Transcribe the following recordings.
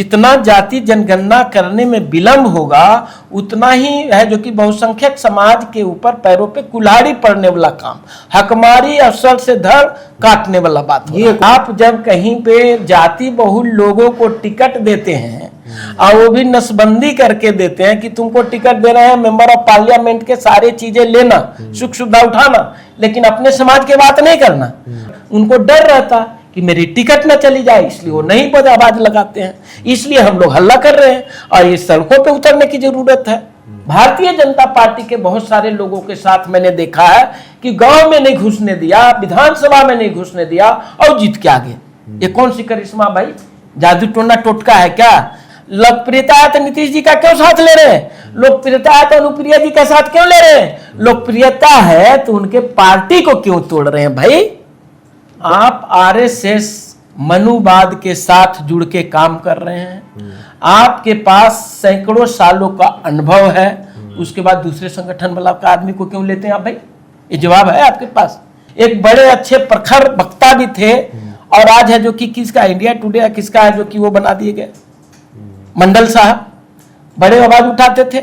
जितना जाति जनगणना करने में विलंब होगा उतना ही है जो कि बहुसंख्यक समाज के ऊपर पैरों पे कुल्हाड़ी पड़ने वाला काम, हकमारी अफसर से धड़ काटने वाला बात है। आप जब कहीं पे जाति बहुल लोगों को टिकट देते हैं और वो भी नसबंदी करके देते हैं कि तुमको टिकट दे रहे हैं, मेंबर ऑफ पार्लियामेंट के सारे चीजें लेना, सुख सुविधा उठाना, लेकिन अपने समाज की बात नहीं करना। उनको डर रहता कि मेरी टिकट न चली जाए, इसलिए वो नहीं आवाज लगाते हैं। इसलिए हम लोग हल्ला कर रहे हैं और ये सड़कों पे उतरने की जरूरत है। भारतीय जनता पार्टी के बहुत सारे लोगों के साथ मैंने देखा है कि गांव में नहीं घुसने दिया, विधानसभा में नहीं घुसने दिया और जीत के आगे। ये कौन सी करिश्मा भाई, जादू टोना टोटका है क्या? लोकप्रियता है तो नीतीश जी का क्यों साथ ले रहे हैं? लोकप्रियता है तो अनुप्रिया जी का साथ क्यों ले रहे हैं? लोकप्रियता है तो उनके पार्टी को क्यों तोड़ रहे हैं भाई? आप आरएसएस मनुवाद के साथ जुड़ के काम कर रहे हैं। आपके पास सैकड़ों सालों का अनुभव है, उसके बाद दूसरे संगठन वाला का आदमी को क्यों लेते हैं आप भाई? ये जवाब है आपके पास। एक बड़े अच्छे प्रखर वक्ता भी थे और आज है जो कि किसका, इंडिया टुडे किसका है जो कि वो बना दिए गए, मंडल साहब बड़े आवाज उठाते थे,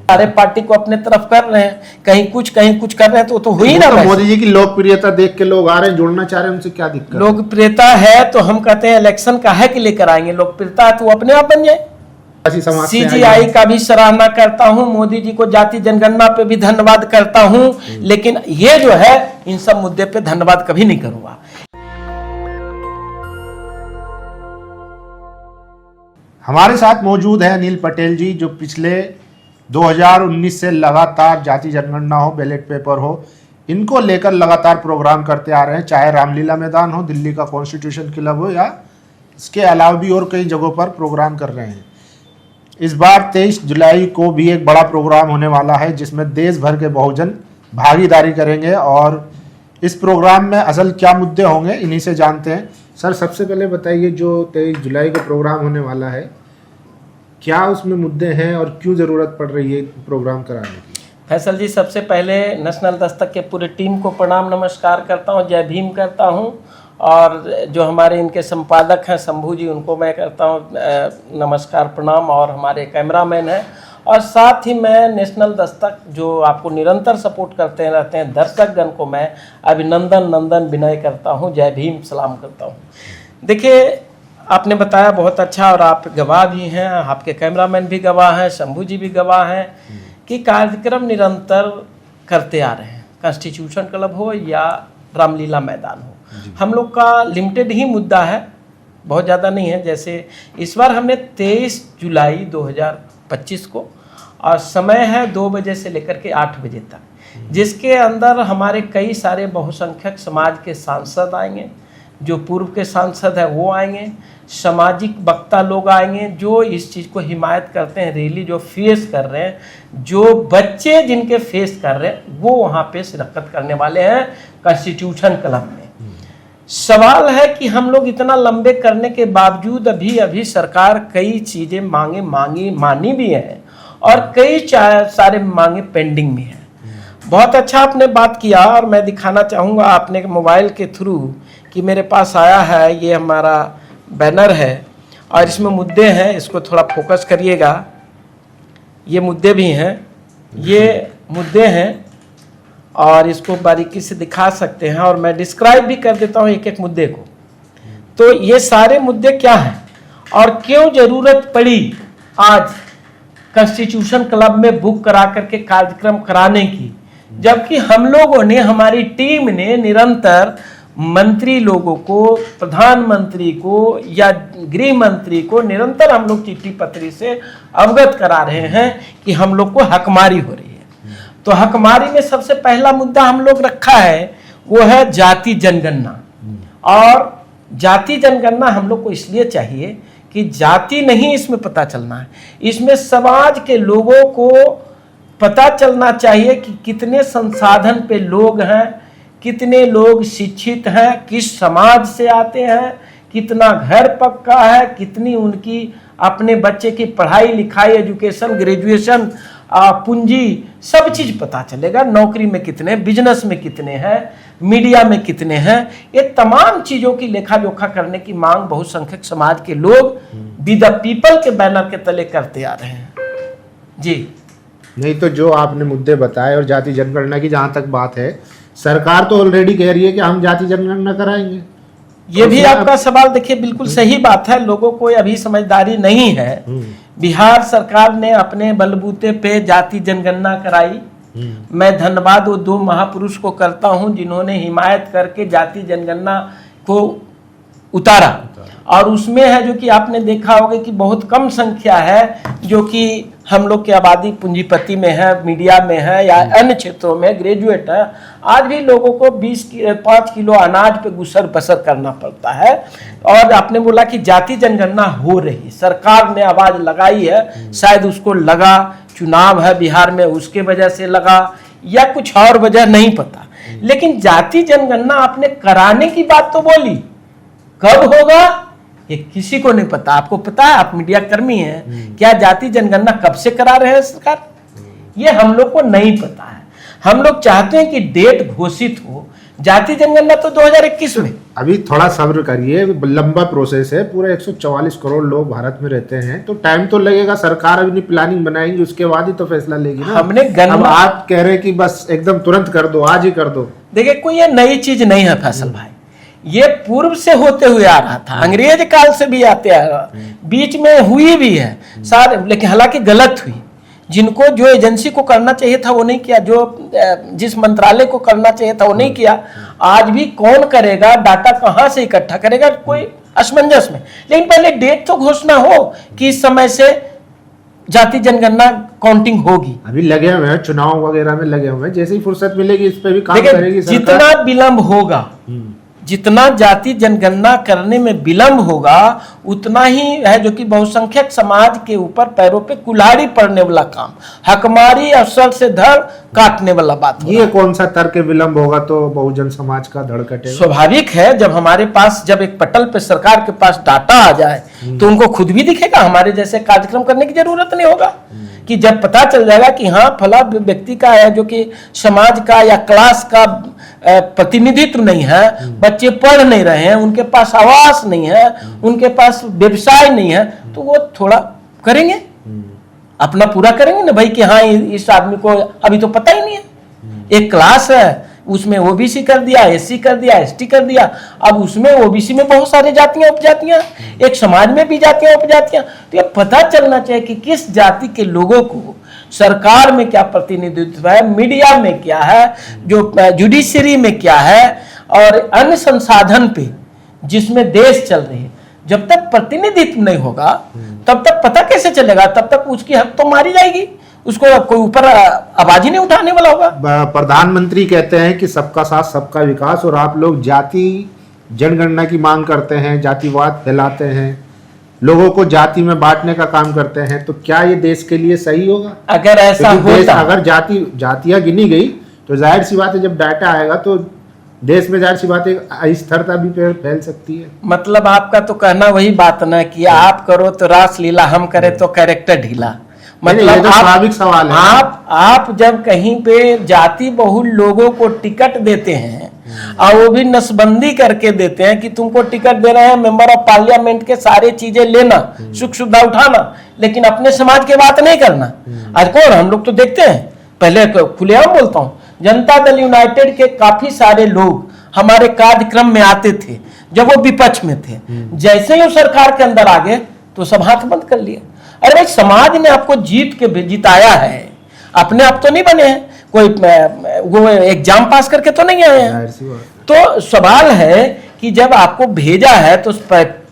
सारे पार्टी को अपने तरफ कर रहे हैं, कहीं कुछ कर रहे हैं तो हुई ना। मोदी जी की लोकप्रियता देख के लोग आ रहे हैं, जुड़ना चाह रहे हैं, उनसे क्या दिक्कत? लोकप्रियता है तो हम कहते हैं इलेक्शन का है कि लेकर आएंगे, लोकप्रियता है तो वो अपने आप बन जाए। सीजीआई का भी सराहना करता हूं, मोदी जी को जाति जनगणना पे भी धन्यवाद करता हूं, लेकिन ये जो है इन सब मुद्दे पे धन्यवाद कभी नहीं करूंगा। हमारे साथ मौजूद है अनिल पटेल जी, जो पिछले 2019 से लगातार जाति जनगणना हो, बैलेट पेपर हो, इनको लेकर लगातार प्रोग्राम करते आ रहे हैं, चाहे रामलीला मैदान हो, दिल्ली का कॉन्स्टिट्यूशन क्लब हो या इसके अलावा भी और कई जगहों पर प्रोग्राम कर रहे हैं। इस बार 23 जुलाई को भी एक बड़ा प्रोग्राम होने वाला है जिसमें देश भर के बहुजन भागीदारी करेंगे और इस प्रोग्राम में असल क्या मुद्दे होंगे इन्हीं से जानते हैं। सर, सबसे पहले बताइए, जो 23 जुलाई को प्रोग्राम होने वाला है, क्या उसमें मुद्दे हैं और क्यों ज़रूरत पड़ रही है प्रोग्राम कराने की? फैसल जी, सबसे पहले नेशनल दस्तक के पूरे टीम को प्रणाम नमस्कार करता हूं, जय भीम करता हूं, और जो हमारे इनके संपादक हैं शंभू जी, उनको मैं करता हूं नमस्कार प्रणाम, और हमारे कैमरामैन हैं, और साथ ही मैं नेशनल दस्तक जो आपको निरंतर सपोर्ट करते रहते हैं दर्शकगण को मैं अभिनंदन नंदन विनय करता हूं, जय भीम सलाम करता हूं। देखिए, आपने बताया बहुत अच्छा, और आप गवाह भी हैं, आपके कैमरामैन भी गवाह हैं, शंभू जी भी गवाह हैं कि कार्यक्रम निरंतर करते आ रहे हैं, कॉन्स्टिट्यूशन क्लब हो या रामलीला मैदान हो। हम लोग का लिमिटेड ही मुद्दा है, बहुत ज़्यादा नहीं है। जैसे इस बार हमने 23 जुलाई 2025 को, और समय है 2 बजे से लेकर के 8 बजे तक, जिसके अंदर हमारे कई सारे बहुसंख्यक समाज के सांसद आएंगे, जो पूर्व के सांसद हैं वो आएंगे, सामाजिक वक्ता लोग आएंगे जो इस चीज़ को हिमायत करते हैं, रैली जो फेस कर रहे हैं, जो बच्चे जिनके फेस कर रहे हैं वो वहाँ पे शिरकत करने वाले हैं कॉन्स्टिट्यूशन क्लब में। सवाल है कि हम लोग इतना लंबे करने के बावजूद अभी सरकार कई चीज़ें मानी भी है और कई सारे मांगे पेंडिंग में है। बहुत अच्छा आपने बात किया, और मैं दिखाना चाहूँगा आपने मोबाइल के थ्रू कि मेरे पास आया है, ये हमारा बैनर है और इसमें मुद्दे हैं, इसको थोड़ा फोकस करिएगा। ये मुद्दे भी हैं, ये मुद्दे हैं और इसको बारीकी से दिखा सकते हैं, और मैं डिस्क्राइब भी कर देता हूँ एक एक मुद्दे को। तो ये सारे मुद्दे क्या हैं और क्यों ज़रूरत पड़ी आज कॉन्स्टिट्यूशन क्लब में बुक करा करके कार्यक्रम कराने की, जबकि हम लोगों ने, हमारी टीम ने निरंतर मंत्री लोगों को, प्रधानमंत्री को या गृह मंत्री को निरंतर हम लोग चिट्ठी पत्री से अवगत करा रहे हैं कि हम लोग को हकमारी हो रही है। तो हकमारी में सबसे पहला मुद्दा हम लोग रखा है वो है जाति जनगणना। और जाति जनगणना हम लोग को इसलिए चाहिए कि जाति नहीं इसमें पता चलना है, इसमें समाज के लोगों को पता चलना चाहिए कि कितने संसाधन पे लोग हैं, कितने लोग शिक्षित हैं, किस समाज से आते हैं, कितना घर पक्का है, कितनी उनकी अपने बच्चे की पढ़ाई लिखाई, एजुकेशन, ग्रेजुएशन पूंजी, सब चीज पता चलेगा। नौकरी में कितने, बिजनेस में कितने हैं, मीडिया में कितने हैं, ये तमाम चीजों की लेखा जोखा करने की मांग बहुसंख्यक समाज के लोग बी द पीपल के बैनर के तले करते आ रहे हैं। जी नहीं तो जो आपने मुद्दे बताए और जाति जनगणना की जहां तक बात है, सरकार तो ऑलरेडी कह रही है कि हम जाति जनगणना कराएंगे। ये भी आपका सवाल देखिए बिल्कुल सही बात है। लोगों को अभी समझदारी नहीं है। बिहार सरकार ने अपने बलबूते पे जाति जनगणना कराई। मैं धन्यवाद वो दो महापुरुष को करता हूं जिन्होंने हिमायत करके जाति जनगणना को उतारा। और उसमें है जो कि आपने देखा होगा कि बहुत कम संख्या है जो कि हम लोग की आबादी पूंजीपति में है, मीडिया में है या अन्य क्षेत्रों में ग्रेजुएट है। आज भी लोगों को 5 किलो अनाज पे गुसर बसर करना पड़ता है। और आपने बोला कि जाति जनगणना हो रही, सरकार ने आवाज लगाई है, शायद उसको लगा चुनाव है बिहार में उसके वजह से लगा या कुछ और वजह नहीं पता। लेकिन जाति जनगणना आपने कराने की बात तो बोली, कब होगा ये किसी को नहीं पता। आपको पता है, आप मीडिया कर्मी हैं, क्या जाति जनगणना कब से करा रहे हैं सरकार? ये हम लोग को नहीं पता है। हम लोग चाहते हैं कि डेट घोषित हो। जाति जनगणना तो 2021 में। अभी थोड़ा सब्र करिए, लंबा प्रोसेस है। पूरे 144 करोड़ लोग भारत में रहते हैं, तो टाइम तो लगेगा। सरकार अपनी प्लानिंग बनाएगी, उसके बाद ही तो फैसला लेगी ना। हमने अब आप कह रहे हैं कि बस एकदम तुरंत कर दो, आज ही कर दो। देखिए कोई ये नई चीज नहीं है फैसल भाई, ये पूर्व से होते हुए आ रहा था, अंग्रेज काल से भी आते आ रहा, बीच में हुई भी है सारे, लेकिन हालांकि गलत हुई। जिनको जो एजेंसी को करना चाहिए था वो नहीं किया, जो जिस मंत्रालय को करना चाहिए था वो नहीं किया। आज भी कौन करेगा, डाटा कहाँ से इकट्ठा करेगा, कोई असमंजस में। लेकिन पहले डेट तो घोषणा हो कि इस समय से जाति जनगणना काउंटिंग होगी। अभी लगे हुए हैं, चुनाव वगैरह में लगे हुए हैं, जैसे ही फुर्सत मिलेगी इस पे भी काम करेगी सरकार। जितना विलंब होगा, जितना जाति जनगणना करने में विलंब होगा, उतना ही है जो कि बहुसंख्यक समाज के ऊपर पैरों पे कुल्हाड़ी पड़ने वाला काम, हकमारी अवसर से धड़ काटने वाला बात। ये कौन सा तर्क विलंब होगा तो बहुजन समाज का धड़ कटेगा? स्वाभाविक है, जब हमारे पास जब एक पटल पे सरकार के पास डाटा आ जाए तो उनको खुद भी दिखेगा। हमारे जैसे कार्यक्रम करने की जरूरत नहीं होगा कि जब पता चल जाएगा कि हाँ फला व्यक्ति का है जो कि समाज का या क्लास का प्रतिनिधित्व नहीं है, बच्चे पढ़ नहीं रहे हैं, उनके पास आवास नहीं है, उनके पास व्यवसाय नहीं है, तो वो थोड़ा करेंगे, अपना पूरा करेंगे ना भाई कि हाँ इस आदमी को अभी तो पता ही नहीं है। एक क्लास है उसमें ओबीसी कर दिया, एससी कर दिया, एसटी कर दिया, अब उसमें ओबीसी में बहुत सारी जातियां उपजातियां, एक समाज में भी जातियां उपजातियां। तो ये पता चलना चाहिए कि किस जाति के लोगों को सरकार में क्या प्रतिनिधित्व है, मीडिया में क्या है, जो जुडिशरी में क्या है और अन्य संसाधन पे जिसमें देश चल रही है। जब तक प्रतिनिधित्व नहीं होगा तब तक पता कैसे चलेगा? तब तक उसकी हक तो मारी जाएगी, उसको कोई ऊपर आवाज ही नहीं उठाने वाला होगा। प्रधानमंत्री कहते हैं कि सबका साथ सबका विकास, और आप लोग जाति जनगणना की मांग करते हैं, जातिवाद फैलाते हैं, लोगों को जाति में बांटने का काम करते हैं, तो क्या ये देश के लिए सही होगा? अगर ऐसा होता, अगर जातियां गिनी गई तो जाहिर सी बात है जब डाटा आएगा तो देश में जाहिर सी बात है अस्थिरता भी फैल सकती है। मतलब आपका तो कहना वही बात ना कि आप करो तो रासलीला, हम करें तो कैरेक्टर ढीला। मतलब तो स्वाभाविक सवाल है। आप जब कहीं पे जाति बहुल लोगों को टिकट देते हैं और वो भी नसबंदी करके देते हैं कि तुमको टिकट दे रहे हैं, मेंबर ऑफ पार्लियामेंट के सारे चीजें लेना, सुख सुविधा उठाना, लेकिन अपने समाज की बात नहीं करना। आज कौन, हम लोग तो देखते हैं, पहले खुलेआम बोलता हूँ, जनता दल यूनाइटेड के काफी सारे लोग हमारे कार्यक्रम में आते थे जब वो विपक्ष में थे। जैसे ही वो सरकार के अंदर आ गए तो सब हाथ बंद कर लिए। अरे भाई, समाज ने आपको जीत के जिताया है, अपने आप तो नहीं बने हैं, कोई वो एग्जाम पास करके तो नहीं आए हैं। तो सवाल है कि जब आपको भेजा है तो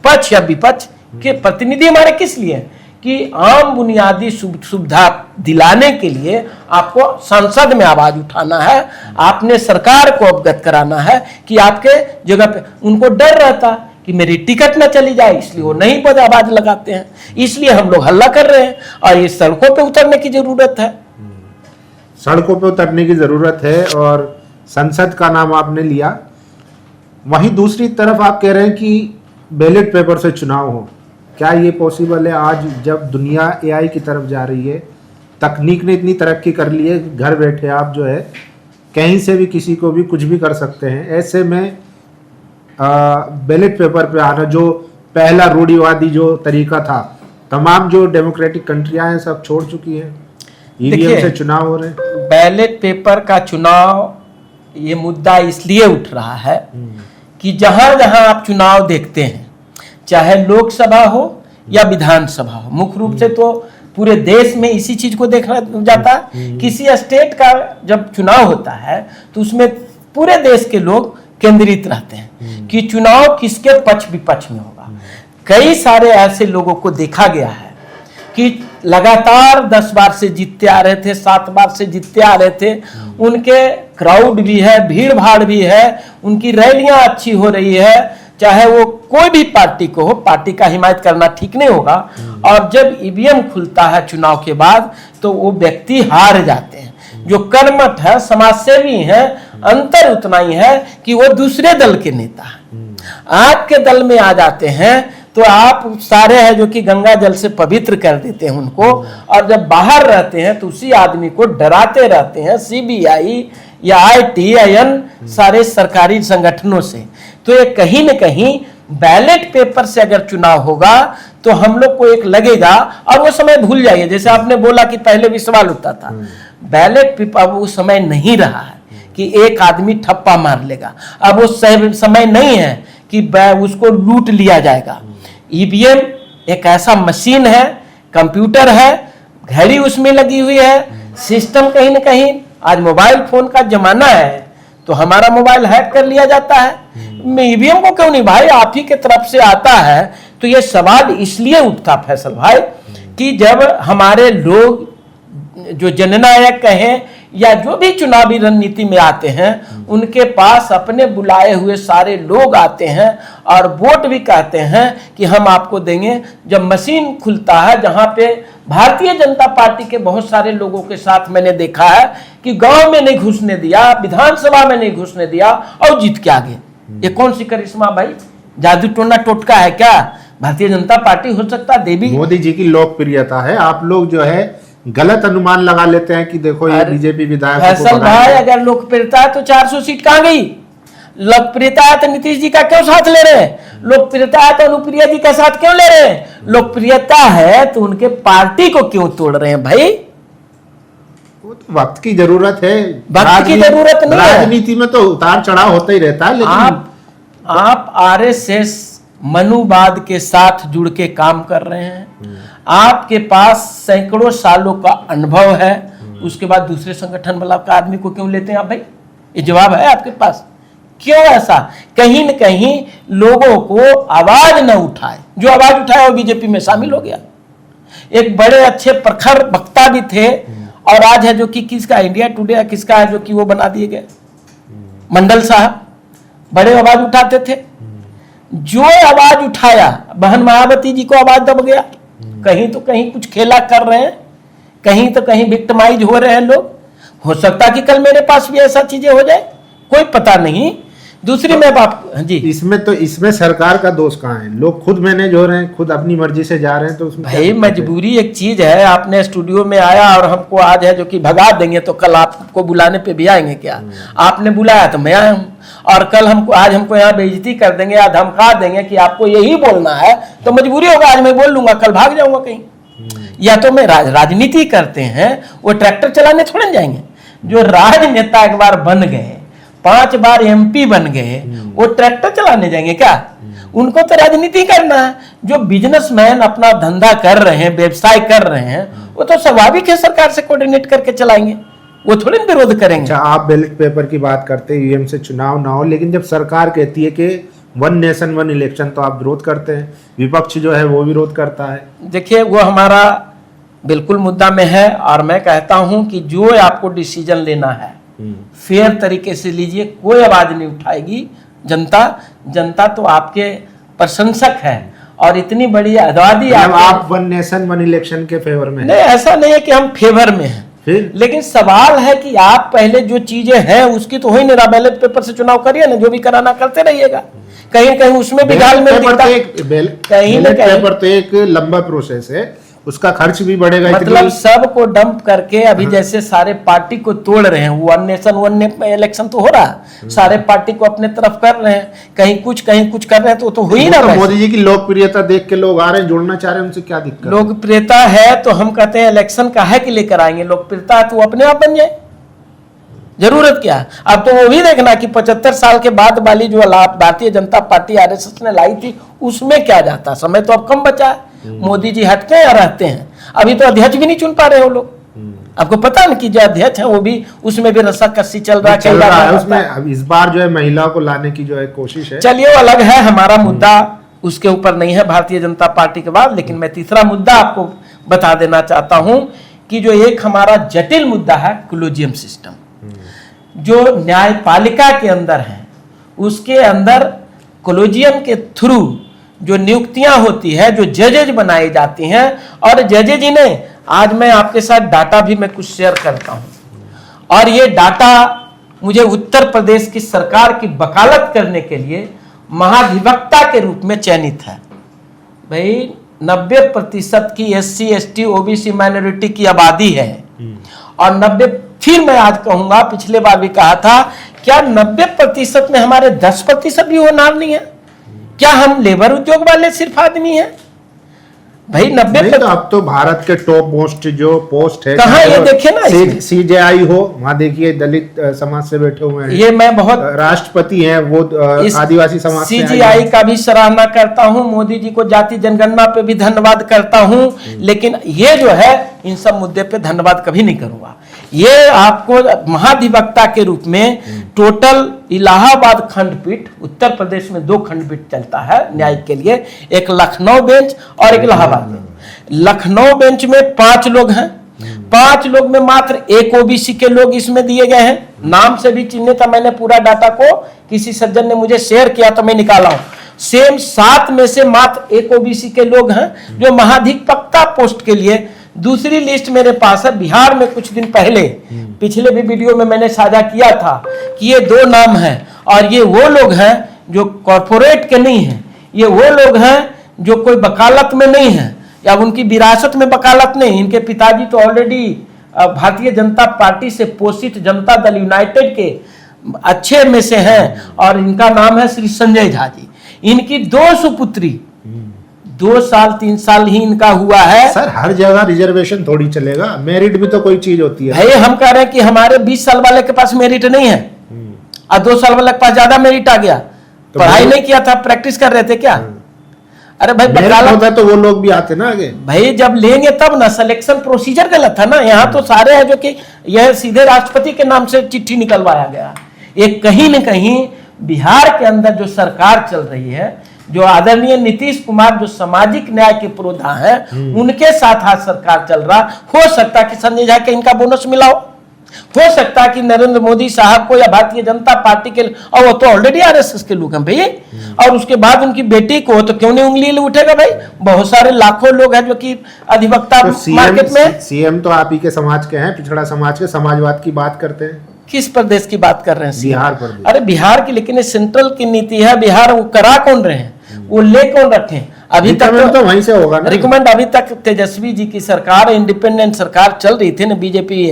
पक्ष या विपक्ष के प्रतिनिधि हमारे किस लिए? कि आम बुनियादी सुविधा दिलाने के लिए आपको संसद में आवाज उठाना है, आपने सरकार को अवगत कराना है कि आपके जगह पे उनको डर रहता कि मेरी टिकट ना चली जाए, इसलिए वो नहीं पर आवाज लगाते हैं। इसलिए हम लोग हल्ला कर रहे हैं और ये सड़कों पे उतरने की जरूरत है। सड़कों पे उतरने की जरूरत है, और संसद का नाम आपने लिया, वहीं दूसरी तरफ आप कह रहे हैं कि बैलेट पेपर से चुनाव हो। क्या ये पॉसिबल है आज जब दुनिया एआई की तरफ जा रही है, तकनीक ने इतनी तरक्की कर ली है, घर बैठे आप जो है कहीं से भी किसी को भी कुछ भी कर सकते हैं। ऐसे में बैलेट पेपर पे आना जो पहला रूढ़िवादी जो तरीका था, तमाम जो डेमोक्रेटिक कंट्रियां हैं सब छोड़ चुकी हैं, ईवीएम से चुनाव हो रहे हैं। बैलेट पेपर का चुनाव ये मुद्दा इसलिए उठ रहा है कि जहां जहां आप चुनाव देखते हैं, चाहे लोकसभा हो या विधानसभा हो, मुख्य रूप से तो पूरे देश में इसी चीज को देखा जाता है। किसी स्टेट का जब चुनाव होता है तो उसमें पूरे देश के लोग केंद्रित रहते हैं कि चुनाव किसके पक्ष विपक्ष में होगा। कई सारे ऐसे लोगों को देखा गया है कि लगातार 10 बार से जीतते आ रहे थे, 7 बार से जीतते आ रहे थे, उनके क्राउड भी है, भीड़ भाड़ भी है, उनकी रैलियां अच्छी हो रही है, चाहे वो कोई भी पार्टी को हो, पार्टी का हिमायत करना ठीक नहीं होगा। और जब ईवीएम खुलता है चुनाव के बाद तो वो व्यक्ति हार जाते हैं। जो कर्मठ है, समाजसेवी है, अंतर उतना ही है कि वो दूसरे दल के नेता हैं, आपके दल में आ जाते हैं तो आप सारे हैं जो कि गंगा जल से पवित्र कर देते हैं उनको, और जब बाहर रहते हैं तो उसी आदमी को डराते रहते हैं सीबीआई या ITIN सारे सरकारी संगठनों से। तो ये कहीं न कहीं बैलेट पेपर से अगर चुनाव होगा तो हम लोग को एक लगेगा, और वो समय भूल जाइए। जैसे आपने बोला कि पहले भी सवाल उठता था, बैलेट पेपर अब वो समय नहीं रहा है कि एक आदमी ठप्पा मार लेगा। अब वो समय नहीं है कि उसको लूट लिया जाएगा। ईवीएम एक ऐसा मशीन है, कंप्यूटर है, घड़ी उसमें लगी हुई है, सिस्टम कहीं ना कहीं आज मोबाइल फोन का जमाना है तो हमारा मोबाइल हैक कर लिया जाता है। ईवीएम को क्यों नहीं भाई, आप ही के तरफ से आता है। तो ये सवाल इसलिए उठता फैसल भाई कि जब हमारे लोग जो जननायक कहें या जो भी चुनावी रणनीति में आते हैं, उनके पास अपने बुलाए हुए सारे लोग आते हैं और वोट भी कहते हैं कि हम आपको देंगे। जब मशीन खुलता है, जहां पे भारतीय जनता पार्टी के बहुत सारे लोगों के साथ मैंने देखा है कि गांव में नहीं घुसने दिया, विधानसभा में नहीं घुसने दिया और जीत के आ गए। ये कौन सी करिश्मा भाई, जादू टोना टोटका है क्या? भारतीय जनता पार्टी हो सकता देवी मोदी जी की लोकप्रियता है। आप लोग जो है गलत अनुमान लगा लेते हैं कि देखो ये बीजेपी विधायक फैसल भाई, अगर लोकप्रियता है तो 400 सीट कहां गई? लोकप्रियता है तो नीतीश जी का क्यों साथ ले रहे हैं? लोकप्रियता है तो अनुप्रिया जी का साथ क्यों ले रहे हैं? लोकप्रियता है तो उनके पार्टी को क्यों तोड़ रहे हैं भाई? वो तो वक्त की जरूरत है, वक्त की जरूरत नहीं है। राजनीति में तो उतार चढ़ाव होता ही रहता है, लेकिन आप RSS मनुवाद के साथ जुड़ के काम कर रहे हैं। आपके पास सैकड़ों सालों का अनुभव है, उसके बाद दूसरे संगठन वाला का आदमी को क्यों लेते हैं आप भाई? ये जवाब है आपके पास? क्यों ऐसा? कहीं न कहीं लोगों को आवाज न उठाए, जो आवाज उठाए वो बीजेपी में शामिल हो गया। एक बड़े अच्छे प्रखर वक्ता भी थे और आज है जो कि किसका, इंडिया टुडे किसका है जो कि वो बना दिए गए, मंडल साहब बड़े आवाज उठाते थे। जो आवाज उठाया, बहन मायावती जी को आवाज दब गया। कहीं तो कहीं कुछ खेला कर रहे हैं, कहीं तो कहीं विक्टिमाइज हो रहे हैं लोग। हो सकता कि कल मेरे पास भी ऐसा चीजें हो जाए, कोई पता नहीं। दूसरी मैं बात जी, इसमें सरकार का दोष कहाँ है? लोग खुद मैनेज हो रहे हैं, खुद अपनी मर्जी से जा रहे हैं, तो उसमें भाई मजबूरी एक चीज है। आपने स्टूडियो में आया और हमको आज है जो कि भगा देंगे तो कल आपको बुलाने पे भी आएंगे क्या? आपने बुलाया तो मैं आया हूँ, और कल आज हमको यहाँ बेइज्जती कर देंगे या धमका देंगे कि आपको यही बोलना है, तो मजबूरी होगा, आज मैं बोल लूंगा, कल भाग जाऊंगा कहीं। या तो मैं राजनीति करते हैं, वो ट्रैक्टर चलाने थोड़े जाएंगे। जो राजनेता एक बार बन गए, 5 बार MP बन गए, वो ट्रैक्टर चलाने जाएंगे क्या? उनको तो राजनीति करना है। जो बिजनेसमैन अपना धंधा कर रहे हैं, व्यवसाय कर रहे हैं, वो तो स्वाभाविक है सरकार से कोऑर्डिनेट करके चलाएंगे, वो थोड़ी विरोध करेंगे। अच्छा, आप बैलेट पेपर की बात करते हैं, ईवीएम से चुनाव ना हो, लेकिन जब सरकार कहती है कि 1 नेशन 1 इलेक्शन, तो आप विरोध करते हैं, विपक्ष जो है वो विरोध करता है। देखिए, वो हमारा बिल्कुल मुद्दा में है, और मैं कहता हूं कि जो आपको डिसीजन लेना है फेयर तरीके से लीजिए, कोई आवाज नहीं उठाएगी जनता तो आपके प्रशंसक है, और इतनी बड़ी आजादी आप 1 नेशन 1 इलेक्शन के फेवर में? नहीं, ऐसा नहीं है कि हम फेवर में हैं, लेकिन सवाल है कि आप पहले जो चीजें हैं उसकी तो हो ही नहीं रहा। बैलेट पेपर से चुनाव करिए ना, जो भी कराना करते रहिएगा, कहीं कहीं उसमें भी गाल में पेपर तो एक लंबा प्रोसेस है, उसका खर्च भी बढ़ेगा। मतलब सबको डंप करके अभी जैसे सारे पार्टी को तोड़ रहे हैं, वन नेशन वन इलेक्शन तो हो रहा है, सारे पार्टी को अपने तरफ कर रहे हैं, कहीं कुछ कर रहे हैं, तो हुई ना। तो मोदी जी की लोकप्रियता देख के लोग आ रहे हैं, जुड़ना चाह रहे हैं, उनसे क्या दिक्कत? लोकप्रियता है तो हम कहते हैं इलेक्शन काहे के लिए कराएंगे, लोकप्रियता है तो वो अपने आप बन जाए, जरूरत क्या है। अब तो वो भी देखना कि 75 साल के बाद वाली जो भारतीय जनता पार्टी आरएसएस ने लाई थी उसमें क्या जाता, समय तो अब कम बचा है। मोदी जी हटते हैं या रहते हैं? अभी तो अध्यक्ष भी नहीं चुन पा रहे हो लोग, आपको पता है कि जो अध्यक्ष है वो भी उसमें भी रस्साकस्सी चल रहा है उसमें। अब इस बार जो है महिलाओं को लाने की जो है कोशिश है, चलिए वो अलग है, हमारा मुद्दा उसके ऊपर नहीं है भारतीय जनता पार्टी के बाद। लेकिन मैं तीसरा मुद्दा आपको बता देना चाहता हूं कि जो एक हमारा जटिल मुद्दा है कोलिजियम सिस्टम, जो न्यायपालिका के अंदर है, उसके अंदर कोलिजियम के थ्रू जो नियुक्तियां होती है, जो जजेज बनाई जाती हैं, और जजेज ही नहीं, आज मैं आपके साथ डाटा भी मैं कुछ शेयर करता हूं, और ये डाटा मुझे उत्तर प्रदेश की सरकार की वकालत करने के लिए महाधिवक्ता के रूप में चयनित है। भाई 90% की SC ST OBC माइनॉरिटी की आबादी है, और 90, फिर मैं आज कहूंगा, पिछले बार भी कहा था, क्या 90% में हमारे 10% भी होनहार नहीं है? क्या हम लेबर उद्योग वाले सिर्फ आदमी हैं? भाई 90 तो अब तो भारत के टॉप मोस्ट जो पोस्ट है, कहाँ ये देखे ना, CJI हो, वहाँ देखिए दलित समाज से बैठे हुए हैं, ये मैं बहुत राष्ट्रपति हैं वो आदिवासी समाज से CJI का भी सराहना करता हूँ, मोदी जी को जाति जनगणना पे भी धन्यवाद करता हूँ, लेकिन ये जो है इन सब मुद्दे पे धन्यवाद कभी नहीं करूंगा। ये आपको महाधिवक्ता के रूप में टोटल इलाहाबाद खंडपीठ, उत्तर प्रदेश में 2 खंडपीठ चलता है न्यायिक के लिए, एक लखनऊ बेंच और एक इलाहाबाद बेंच। लखनऊ बेंच में 5 लोग हैं, 5 लोग में मात्र एक OBC के लोग इसमें दिए गए हैं, नाम से भी चिन्हित था। मैंने पूरा डाटा को किसी सज्जन ने मुझे शेयर किया तो मैं निकाला हूं। सेम 7 में से मात्र एक OBC के लोग हैं जो महाधिवक्ता पोस्ट के लिए। दूसरी लिस्ट मेरे पास है, बिहार में कुछ दिन पहले, पिछले भी वीडियो में मैंने साझा किया था कि ये 2 नाम हैं, और ये वो लोग हैं जो कॉर्पोरेट के नहीं हैं, ये वो लोग हैं जो कोई वकालत में नहीं है, या उनकी विरासत में वकालत नहीं। इनके पिताजी तो ऑलरेडी भारतीय जनता पार्टी से पोषित जनता दल यूनाइटेड के अच्छे में से हैं, और इनका नाम है श्री संजय झा जी। इनकी 2 सुपुत्री, 2 साल 3 साल ही इनका हुआ है। सर हर जगह रिजर्वेशन थोड़ी चलेगा, मेरिट भी तो कोई चीज होती है। भाई हम कह रहे हैं कि हमारे 20 साल वाले के पास मेरिट नहीं है, और 2 साल वाले के पास ज्यादा मेरिट आ गया, तो पढ़ाई नहीं किया था, प्रैक्टिस कर रहे थे क्या? अरे भाई होता तो वो लोग भी आते ना आगे। भाई जब लेंगे तब ना, सिलेक्शन प्रोसीजर गलत था ना। यहाँ तो सारे हैं जो कि यह सीधे राष्ट्रपति के नाम से चिट्ठी निकलवाया गया। एक कहीं न कहीं बिहार के अंदर जो सरकार चल रही है, जो आदरणीय नीतीश कुमार जो सामाजिक न्याय के पुरोधा हैं, उनके साथ आज सरकार चल रहा। हो सकता कि संजय झा के इनका बोनस मिला हो सकता कि नरेंद्र मोदी साहब को या भारतीय जनता पार्टी के, और वो तो ऑलरेडी आरएसएस के लोग हैं भाई, और उसके बाद उनकी बेटी को तो क्यों नहीं उंगली उठेगा भाई? बहुत सारे लाखों लोग हैं जो कि अधिवक्ता तो मार्केट में। सीएम तो आप ही के समाज के हैं, पिछड़ा समाज के, समाजवाद की बात करते हैं। किस प्रदेश की बात कर रहे हैं? बिहार प्रदेश। अरे बिहार की, लेकिन ये सेंट्रल की नीति है। बिहार वो करा कौन रहे हैं, वो ले कौन रखे? अभी तक तो वहीं से होगा ना रिकमेंड। अभी तक तेजस्वी जी की सरकार, इंडिपेंडेंट सरकार चल रही थी ना, बीजेपी,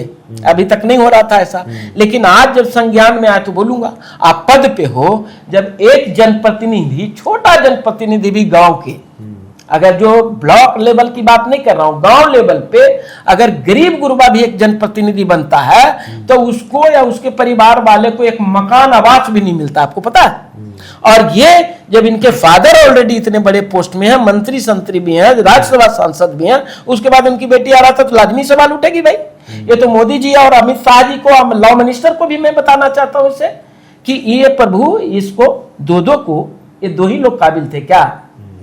अभी तक नहीं हो रहा था ऐसा। लेकिन आज जब संज्ञान में आया तो बोलूंगा, आप पद पे हो, जब एक जनप्रतिनिधि, छोटा जनप्रतिनिधि भी गांव के, अगर जो ब्लॉक लेवल की बात नहीं कर रहा हूं, गांव लेवल पे अगर गरीब गुरबा भी एक जनप्रतिनिधि बनता है तो उसको या उसके परिवार वाले को एक मकान आवास भी नहीं मिलता, आपको पता है? और ये जब इनके फादर ऑलरेडी इतने बड़े पोस्ट में है, मंत्री संतरी भी हैं, राज्यसभा सांसद भी हैं, उसके बाद उनकी बेटी आ रहा था, तो लाजमी सवाल उठेगी भाई। ये तो मोदी जी और अमित शाह जी को, लॉ मिनिस्टर को भी मैं बताना चाहता हूं इससे कि ये प्रभु, इसको दो को, ये 2 ही लोग काबिल थे क्या?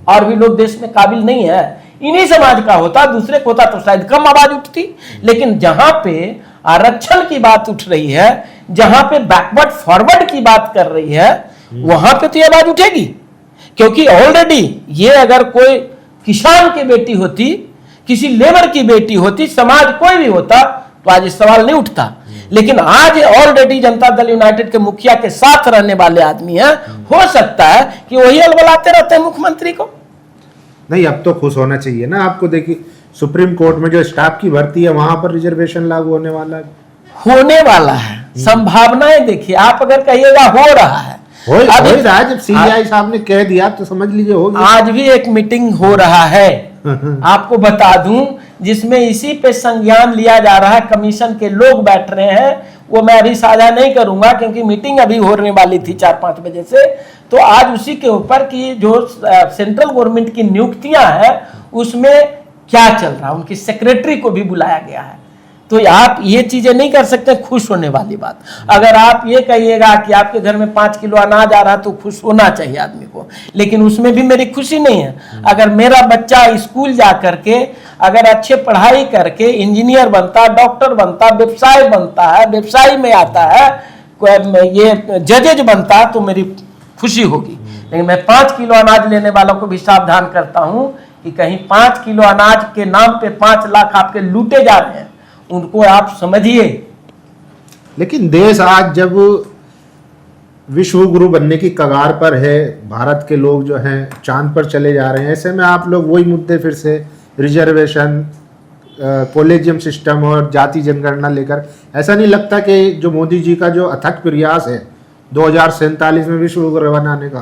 और भी लोग देश में काबिल नहीं है। इन्हीं समाज का होता, दूसरे को होता तो शायद कम आवाज उठती। लेकिन जहां पे आरक्षण की बात उठ रही है, जहां पे बैकवर्ड फॉरवर्ड की बात कर रही है, वहां पे तो ये आवाज उठेगी। क्योंकि ऑलरेडी ये अगर कोई किसान की बेटी होती, किसी लेबर की बेटी होती, समाज कोई भी होता, तो आज इस सवाल नहीं उठता। लेकिन आज ऑलरेडी जनता दल यूनाइटेड के मुखिया के साथ रहने वाले आदमी हैं, हो सकता है कि वही अलबलाते रहते हैं मुख्यमंत्री को। नहीं, अब तो खुश होना चाहिए ना आपको। देखिए सुप्रीम कोर्ट में जो स्टाफ की भर्ती है वहां पर रिजर्वेशन लागू होने वाला है? होने वाला है, संभावनाएं देखिए। आप अगर कहिएगा हो रहा है, हो रहा है। जब सीआई साहब ने कह दिया तो समझ लीजिए हो गया। आज भी एक मीटिंग हो रहा है आपको बता दूं, जिसमें इसी पे संज्ञान लिया जा रहा है। कमीशन के लोग बैठ रहे हैं, वो मैं अभी साझा नहीं करूंगा क्योंकि मीटिंग अभी होने वाली थी 4-5 बजे से। तो आज उसी के ऊपर की जो सेंट्रल गवर्नमेंट की नियुक्तियां हैं उसमें क्या चल रहा है, उनकी सेक्रेटरी को भी बुलाया गया है। तो आप ये चीजें नहीं कर सकते खुश होने वाली बात। अगर आप ये कहिएगा कि आपके घर में 5 किलो अनाज आ रहा तो खुश होना चाहिए आदमी को, लेकिन उसमें भी मेरी खुशी नहीं है। अगर मेरा बच्चा स्कूल जा करके अगर अच्छे पढ़ाई करके इंजीनियर बनता, डॉक्टर बनता, व्यवसाय बनता है, व्यवसाय में आता है, ये जजेज बनता, तो मेरी खुशी होगी। लेकिन मैं 5 किलो अनाज लेने वालों को भी सावधान करता हूं कि कहीं 5 किलो अनाज के नाम पे 5 लाख आपके लूटे जा रहे हैं, उनको आप समझिए। लेकिन देश आज जब विश्व गुरु बनने की कगार पर है, भारत के लोग जो हैं चांद पर चले जा रहे हैं, ऐसे में आप लोग वही मुद्दे फिर से रिजर्वेशन, कॉलेजियम सिस्टम और जाति जनगणना लेकर, ऐसा नहीं लगता कि जो मोदी जी का जो अथक प्रयास है 2047 में विश्व गुरु बनाने का,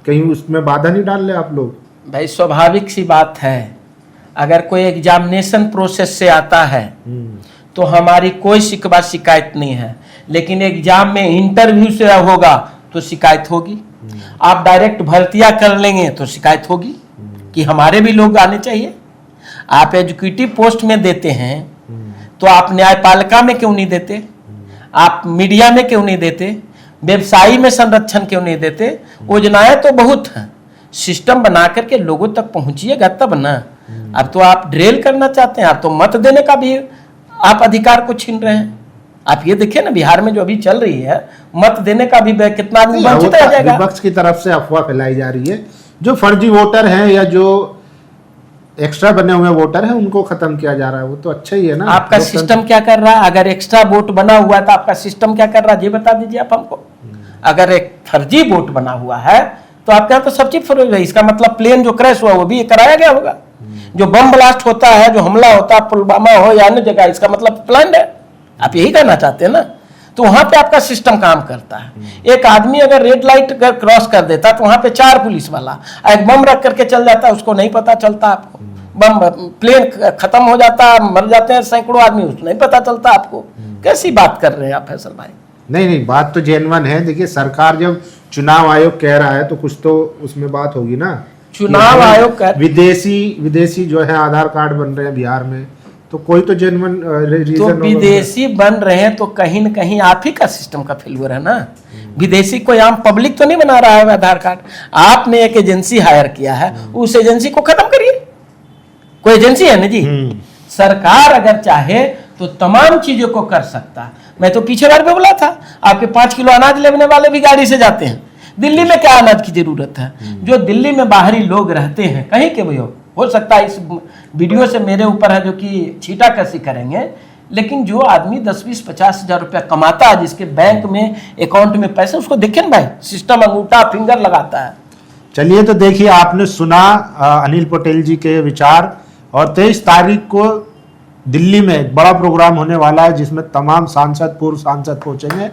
कहीं उसमें बाधा नहीं डाल रहे आप लोग? भाई स्वाभाविक सी बात है, अगर कोई एग्जामिनेशन प्रोसेस से आता है तो हमारी कोई शिकवा शिकायत नहीं है, लेकिन एग्जाम में इंटरव्यू से होगा तो शिकायत होगी। आप डायरेक्ट भर्तियां कर लेंगे तो शिकायत होगी कि हमारे भी लोग आने चाहिए। आप एजुकेटिव पोस्ट में देते हैं तो आप न्यायपालिका में क्यों नहीं देते, आप मीडिया में क्यों नहीं देते, व्यवसायी में संरक्षण क्यों नहीं देते? योजनाएं तो बहुत हैं, सिस्टम बना करके लोगों तक पहुंचिएगा तब ना। अब तो आप ड्रिल करना चाहते हैं, आप तो मत देने का भी आप अधिकार को छीन रहे हैं। आप ये देखिए ना, बिहार में जो अभी चल रही है, मत देने का भी कितना आदमी वंचित रह जाएगा। विपक्ष की तरफ से अफवाह फैलाई जा रही है, जो फर्जी वोटर हैं या जो एक्स्ट्रा बने हुए वोटर हैं उनको खत्म किया जा रहा है, वो तो अच्छा ही है ना। आपका सिस्टम क्या कर रहा है? अगर एक्स्ट्रा वोट बना हुआ है तो आपका सिस्टम क्या कर रहा है, ये बता दीजिए आप हमको। अगर एक फर्जी वोट बना हुआ है तो आपके यहाँ तो सब चीज फर्जी है। इसका मतलब प्लेन जो क्रैश हुआ वो भी कराया गया होगा, जो बम ब्लास्ट होता है, जो हमला होता है पुलवामा हो या अन्य जगह, इसका मतलब प्लान है। आप यही कहना चाहते हैं ना? तो वहां पे आपका सिस्टम काम करता है। एक आदमी अगर रेड लाइट क्रॉस कर देता तो वहां पे 4 पुलिस वाला एक बम रख करके चल जाता, उसको नहीं पता चलता। आपको बम प्लेन खत्म हो जाता, मर जाते हैं सैकड़ों आदमी, उसको नहीं पता चलता आपको। कैसी बात कर रहे हैं आप फैसल भाई? नहीं, बात तो जेन्युइन है। देखिए, सरकार जब चुनाव आयोग कह रहा है तो कुछ तो उसमें बात होगी ना। चुनाव आयोग विदेशी जो है आधार कार्ड बन रहे हैं बिहार में, तो कोई तो जेन्युइन रीजन। तो विदेशी बन रहे हैं तो कहीं न कहीं आप ही का सिस्टम का फेल्यूर है ना। विदेशी कोई आम पब्लिक तो नहीं बना रहा है आधार कार्ड। आपने एक एजेंसी हायर किया है, उस एजेंसी को खत्म करिए। कोई एजेंसी है ना जी। सरकार अगर चाहे तो तमाम चीजों को कर सकता है। मैं तो पीछे बार पे बोला था, आपके 5 किलो अनाज लेने वाले भी गाड़ी से जाते हैं। दिल्ली में क्या अनाज की जरूरत है? जो दिल्ली में बाहरी लोग रहते हैं, कहीं के भी हो सकता है इस वीडियो से मेरे ऊपर है जो कि छींटाकशी करेंगे, लेकिन जो आदमी 10-20-50 हजार रुपया कमाता है, जिसके बैंक में अकाउंट में पैसे, उसको देखें भाई, सिस्टम अंगूठा फिंगर लगाता है। चलिए, तो देखिए, आपने सुना अनिल पटेल जी के विचार। और 23 तारीख को दिल्ली में एक बड़ा प्रोग्राम होने वाला है जिसमें तमाम सांसद, पूर्व सांसद पहुंचेंगे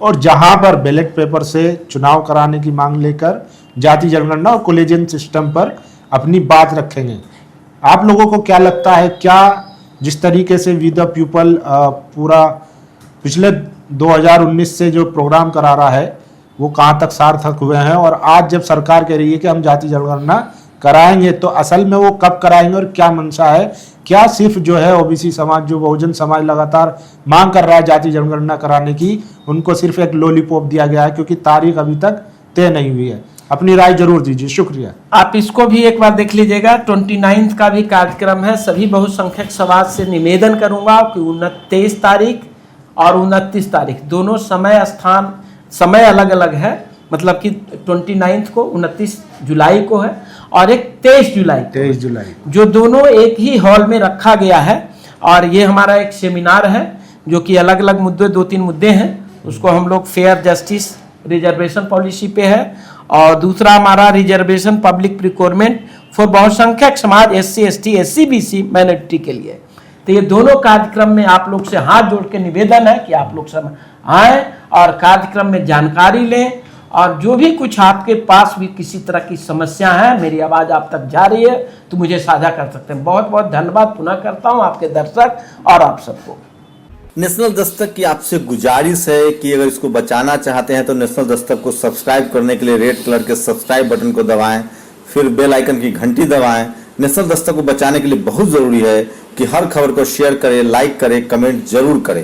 और जहां पर बैलेट पेपर से चुनाव कराने की मांग लेकर जाति जनगणना और कॉलेजियम सिस्टम पर अपनी बात रखेंगे। आप लोगों को क्या लगता है, क्या जिस तरीके से वी द पीपल पूरा पिछले 2019 से जो प्रोग्राम करा रहा है वो कहाँ तक सार्थक हुए हैं? और आज जब सरकार कह रही है कि हम जाति जनगणना कराएंगे, तो असल में वो कब कराएंगे और क्या मंशा है? क्या सिर्फ जो है ओबीसी समाज, जो बहुजन समाज लगातार मांग कर रहा है जाति जनगणना कराने की, उनको सिर्फ एक लॉलीपॉप दिया गया है क्योंकि तारीख अभी तक तय नहीं हुई है? अपनी राय जरूर दीजिए। शुक्रिया। आप इसको भी एक बार देख लीजिएगा। 29 का भी कार्यक्रम है। सभी बहुसंख्यक समाज से निवेदन करूंगा कि 23 तारीख और 29 तारीख दोनों समय अलग अलग है। मतलब कि 29 को 29 जुलाई को है और एक 23 जुलाई जो दोनों एक ही हॉल में रखा गया है। और ये हमारा एक सेमिनार है जो कि अलग अलग मुद्दे, 2-3 मुद्दे हैं। उसको हम लोग फेयर जस्टिस रिजर्वेशन पॉलिसी पे है, और दूसरा हमारा रिजर्वेशन पब्लिक प्रिक्योरमेंट फॉर बहुसंख्यक समाज SC ST SC BC minority के लिए। तो ये दोनों कार्यक्रम में आप लोग से हाथ जोड़ के निवेदन है कि आप लोग सब आए और कार्यक्रम में जानकारी लें, और जो भी कुछ आपके पास भी किसी तरह की समस्या है, मेरी आवाज़ आप तक जा रही है तो मुझे साझा कर सकते हैं। बहुत बहुत धन्यवाद पुनः करता हूँ आपके दर्शक और आप सबको। नेशनल दस्तक की आपसे गुजारिश है कि अगर इसको बचाना चाहते हैं तो नेशनल दस्तक को सब्सक्राइब करने के लिए रेड कलर के सब्सक्राइब बटन को दबाएं, फिर बेल आइकन की घंटी दबाएं। नेशनल दस्तक को बचाने के लिए बहुत ज़रूरी है कि हर खबर को शेयर करें, लाइक करें, कमेंट जरूर करें।